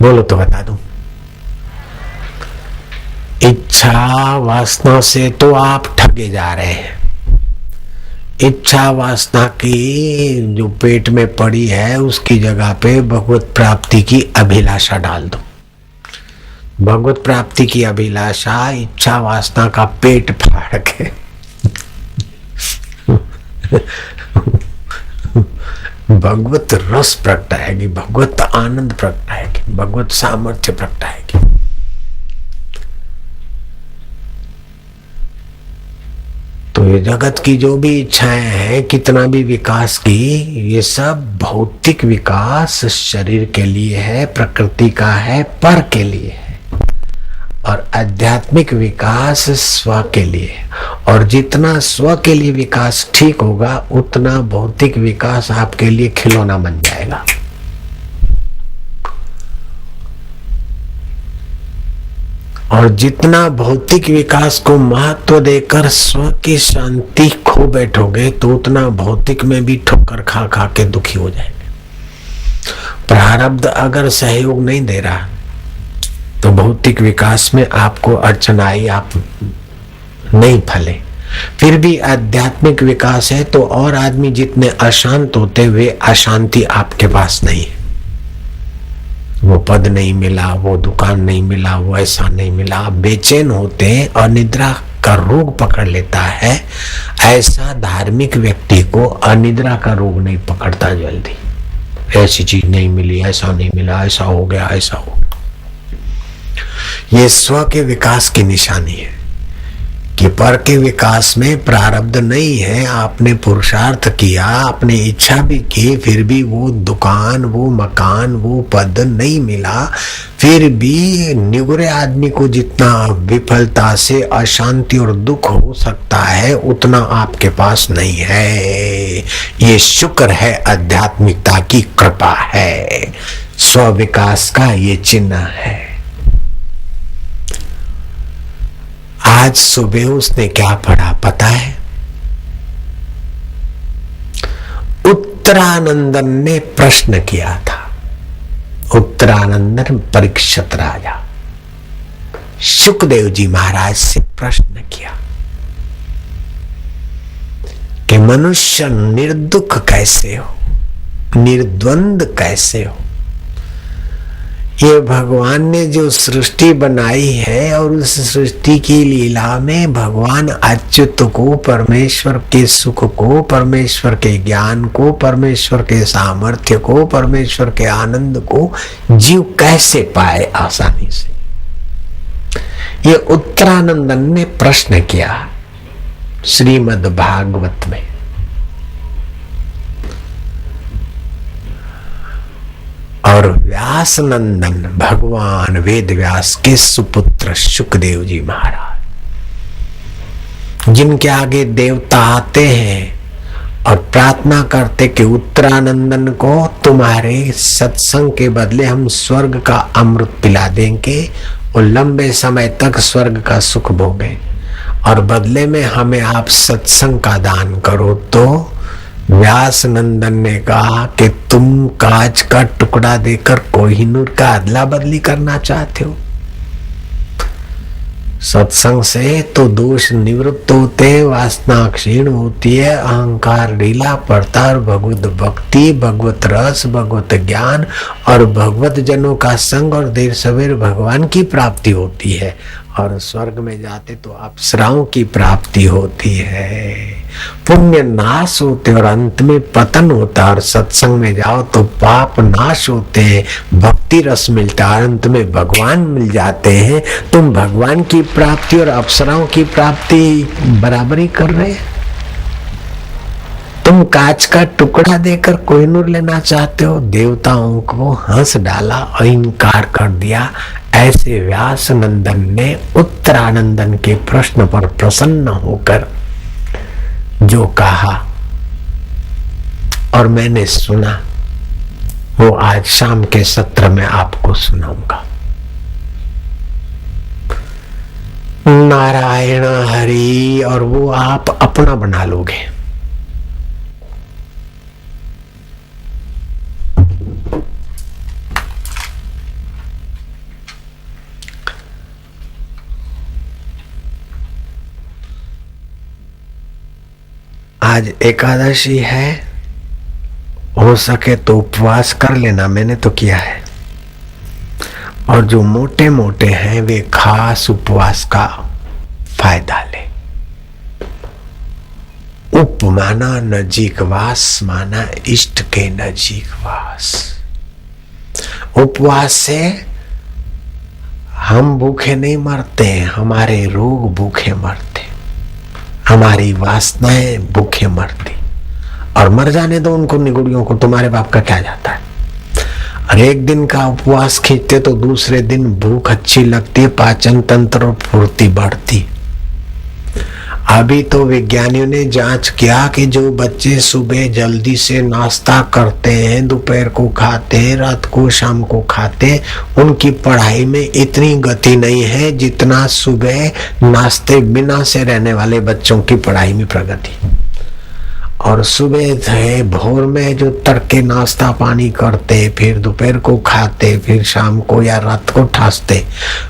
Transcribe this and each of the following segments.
बोलो तो बता दूं। इच्छा वासना से तो आप ठगे जा रहे हैं। इच्छा वासना की जो पेट में पड़ी है उसकी जगह पे भगवत प्राप्ति की अभिलाषा डाल दो। भगवत प्राप्ति की अभिलाषा इच्छा वासना का पेट फाड़ के भगवत रस प्रगटाएगी, भगवत आनंद प्रगटाएगी, भगवत सामर्थ्य प्रगटाएगी। तो ये जगत की जो भी इच्छाएं हैं, कितना भी विकास की, ये सब भौतिक विकास शरीर के लिए है, प्रकृति का है, पर के लिए है। और आध्यात्मिक विकास स्व के लिए। और जितना स्व के लिए विकास ठीक होगा उतना भौतिक विकास आपके लिए खिलौना बन जाएगा। और जितना भौतिक विकास को महत्व देकर स्व की शांति खो बैठोगे तो उतना भौतिक में भी ठोकर खा खा के दुखी हो जाएंगे। प्रारब्ध अगर सहयोग नहीं दे रहा तो भौतिक विकास में आपको अड़चन आई, आप नहीं फले। फिर भी आध्यात्मिक विकास है तो और आदमी जितने अशांत होते वे अशांति आपके पास नहीं है। वो पद नहीं मिला, वो दुकान नहीं मिला, वो ऐसा नहीं मिला, आप बेचैन होते हैं और निद्रा का रोग पकड़ लेता है। ऐसा धार्मिक व्यक्ति को अनिद्रा का रोग नहीं पकड़ता जल्दी। ऐसी चीज नहीं मिली, ऐसा नहीं मिला, ऐसा हो गया, ऐसा हो गया। ये स्व के विकास की निशानी है कि पर के विकास में प्रारब्ध नहीं है। आपने पुरुषार्थ किया, आपने इच्छा भी की, फिर भी वो दुकान, वो मकान, वो पद नहीं मिला। फिर भी निगुरे आदमी को जितना विफलता से अशांति और दुख हो सकता है उतना आपके पास नहीं है। ये शुक्र है, आध्यात्मिकता की कृपा है, स्व विकास का ये चिन्ह है। आज सुबह उसने क्या पढ़ा पता है? उत्तरानंदन ने प्रश्न किया था। उत्तरानंदन परीक्षित राजा शुकदेव जी महाराज से प्रश्न किया कि मनुष्य निर्दुख कैसे हो, निर्द्वंद कैसे हो? ये भगवान ने जो सृष्टि बनाई है और उस सृष्टि की लीला में भगवान अच्युत को, परमेश्वर के सुख को, परमेश्वर के ज्ञान को, परमेश्वर के सामर्थ्य को, परमेश्वर के आनंद को जीव कैसे पाए आसानी से? ये उत्तरानंदन ने प्रश्न किया श्रीमद् भागवत में। और व्यास नंदन भगवान वेद व्यास के सुपुत्र शुकदेव जी महाराज, जिनके आगे देवता आते हैं और प्रार्थना करते कि उत्तरानंदन को तुम्हारे सत्संग के बदले हम स्वर्ग का अमृत पिला देंगे और लंबे समय तक स्वर्ग का सुख भोगे, और बदले में हमें आप सत्संग का दान करो। तो व्यास नंदन ने कहा कि तुम कांच का टुकड़ा देकर कोहिनूर का अदला बदली करना चाहते हो? सत्संग से तो दोष निवृत्त होते, वासना क्षीण होती है, अहंकार ढीला पड़ता है, और भगवत भक्ति, भगवत रस, भगवत ज्ञान और भगवत जनों का संग और देर सवेर भगवान की प्राप्ति होती है। और स्वर्ग में जाते तो अप्सराओं की प्राप्ति होती है। पुण्य नाश होते और अंत में पतन होता, और सत्संग में जाओ तो पाप नाश होते हैं, भक्ति रस मिलता है, अंत में भगवान मिल जाते हैं। तुम भगवान की प्राप्ति और अप्सराओं की प्राप्ति बराबरी कर रहे हैं। तुम कांच का टुकड़ा देकर कोहिनूर लेना चाहते हो। देवताओं को हंस डाला और इनकार कर दिया। ऐसे व्यास नंदन ने उत्तरानंदन के प्रश्न पर प्रसन्न होकर जो कहा और मैंने सुना, वो आज शाम के सत्र में आपको सुनाऊंगा। नारायण हरि, और वो आप अपना बना लोगे। आज एकादशी है, हो सके तो उपवास कर लेना, मैंने तो किया है। और जो मोटे मोटे हैं वे खास उपवास का फायदा ले। उप माना नजीक वास, माना इष्ट के नजीक वास। उपवास से हम भूखे नहीं मरते, हमारे रोग भूखे मरते, हमारी वासनाएं भूखे मरती। और मर जाने दो उनको, निगुड़ियों को, तुम्हारे बाप का क्या जाता है। और एक दिन का उपवास खींचते तो दूसरे दिन भूख अच्छी लगती है, पाचन तंत्र और फुर्ती बढ़ती। अभी तो विज्ञानियों ने जांच किया कि जो बच्चे सुबह जल्दी से नाश्ता करते हैं, दोपहर को खाते हैं, रात को शाम को खाते हैं, उनकी पढ़ाई में इतनी गति नहीं है जितना सुबह नाश्ते बिना से रहने वाले बच्चों की पढ़ाई में प्रगति। और सुबह है भोर में जो तड़के नाश्ता पानी करते, फिर दोपहर को खाते, फिर शाम को या रात को ठासते,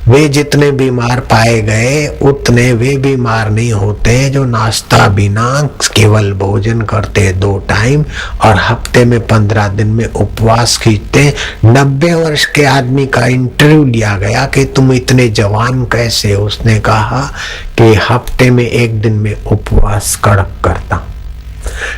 वे जितने बीमार पाए गए उतने वे बीमार नहीं होते जो नाश्ता बिना केवल भोजन करते 2 टाइम और हफ्ते में 15 दिन में उपवास खींचते। 90 वर्ष के आदमी का इंटरव्यू लिया गया कि तुम इतने जवान कैसे? उसने कहा कि हफ्ते में 1 दिन में उपवास कड़क करता।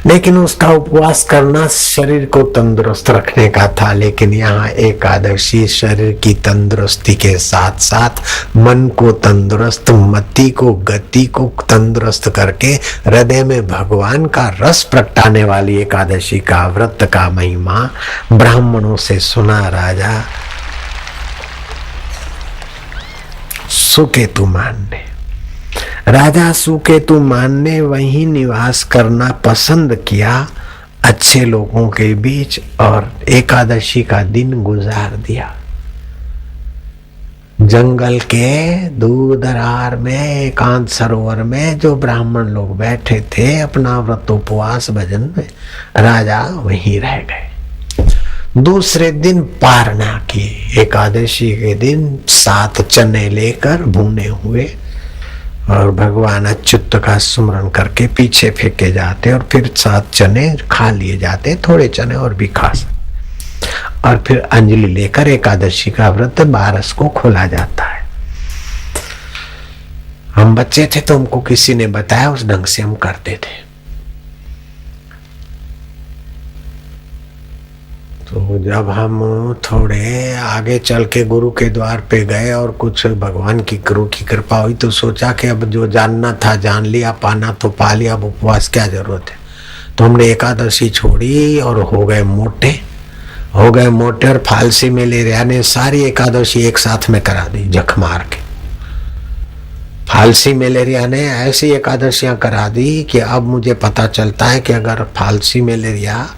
लेकिन उसका उपवास करना शरीर को तंदुरुस्त रखने का था। लेकिन यहाँ एकादशी शरीर की तंदुरुस्ती के साथ साथ मन को तंदुरुस्त, मति को, गति को तंदुरुस्त करके हृदय में भगवान का रस प्रगटाने वाली एकादशी का व्रत का महिमा ब्राह्मणों से सुना। राजा सुकेतु मान ने, राजा सुकेतु मान ने वहीं निवास करना पसंद किया, अच्छे लोगों के बीच, और एकादशी का दिन गुजार दिया। जंगल के दूर दरार में एकांत सरोवर में जो ब्राह्मण लोग बैठे थे अपना व्रत उपवास भजन में, राजा वहीं रह गए। दूसरे दिन पारना की, एकादशी के दिन 7 चने लेकर भुने हुए और भगवान अच्युत का स्मरण करके पीछे फेंके जाते और फिर 7 चने खा लिए जाते, थोड़े चने और भी खा सकते, और फिर अंजलि लेकर एकादशी का व्रत 12 को खोला जाता है। हम बच्चे थे तो हमको किसी ने बताया, उस ढंग से हम करते थे। तो जब हम थोड़े आगे चल के गुरु के द्वार पे गए और कुछ भगवान की गुरु की कृपा हुई तो सोचा कि अब जो जानना था जान लिया, पाना तो पा लिया, अब उपवास क्या जरूरत है। तो हमने एकादशी छोड़ी और हो गए मोटे और फालसी में ले रहा ने सारी एकादशी एक साथ में करा दी जख मार के। फालसी मलेरिया ने ऐसी एकादशियां करा दी कि अब मुझे पता चलता है कि अगर फालसी मलेरिया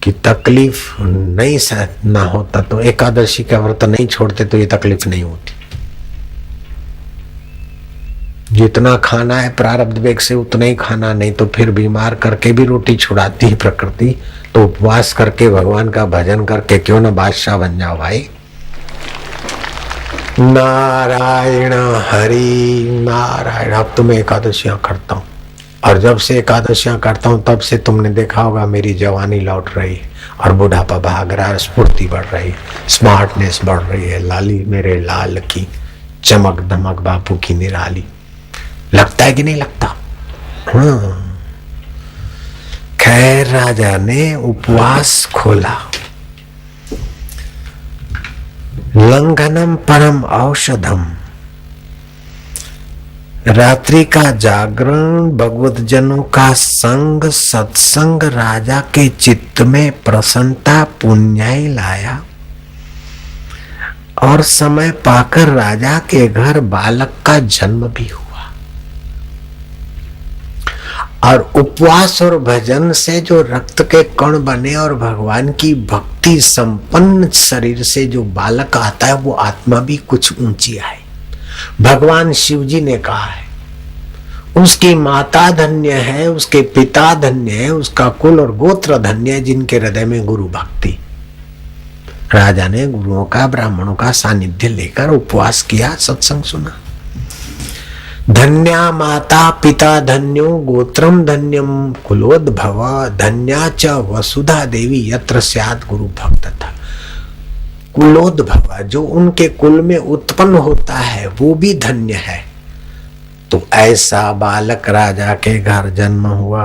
की तकलीफ नहीं सहना होता तो एकादशी का व्रत नहीं छोड़ते तो ये तकलीफ नहीं होती। जितना खाना है प्रारब्ध वेग से उतना ही खाना, नहीं तो फिर बीमार करके भी रोटी छुड़ाती है प्रकृति। तो उपवास करके भगवान का भजन करके क्यों ना बादशाह बन जाओ भाई। नारायण हरि नारायण। अब तो मैं एकादशियां करता हूँ और जब से एकादशियां करता हूँ तब से तुमने देखा होगा मेरी जवानी लौट रही है और बुढ़ापा भाग रहा है, स्फूर्ति बढ़ रही है, स्मार्टनेस बढ़ रही है, लाली मेरे लाल की चमक दमक बापू की निराली। लगता है कि नहीं लगता? हाँ। खैर राजा ने उपवास खोला। लंघनम परम औषधम। रात्रि का जागरण, भगवत जनों का संग, सत्संग राजा के चित्त में प्रसन्नता पुण्याई लाया और समय पाकर राजा के घर बालक का जन्म भी हुआ। और उपवास और भजन से जो रक्त के कण बने और भगवान की भक्ति संपन्न शरीर से जो बालक आता है वो आत्मा भी कुछ ऊंची आए। भगवान शिव जी ने कहा है उसकी माता धन्य है, उसके पिता धन्य है, उसका कुल और गोत्र धन्य है जिनके हृदय में गुरु भक्ति। राजा ने गुरुओं का ब्राह्मणों का सानिध्य लेकर उपवास किया, सत्संग सुना। धन्या माता पिता धन्यो गोत्रम धन्यम कुलोद्भव धन्या च वसुधा देवी यत्र स्यात् गुरु भक्त था। कुलोद्भव जो उनके कुल में उत्पन्न होता है वो भी धन्य है। तो ऐसा बालक राजा के घर जन्म हुआ।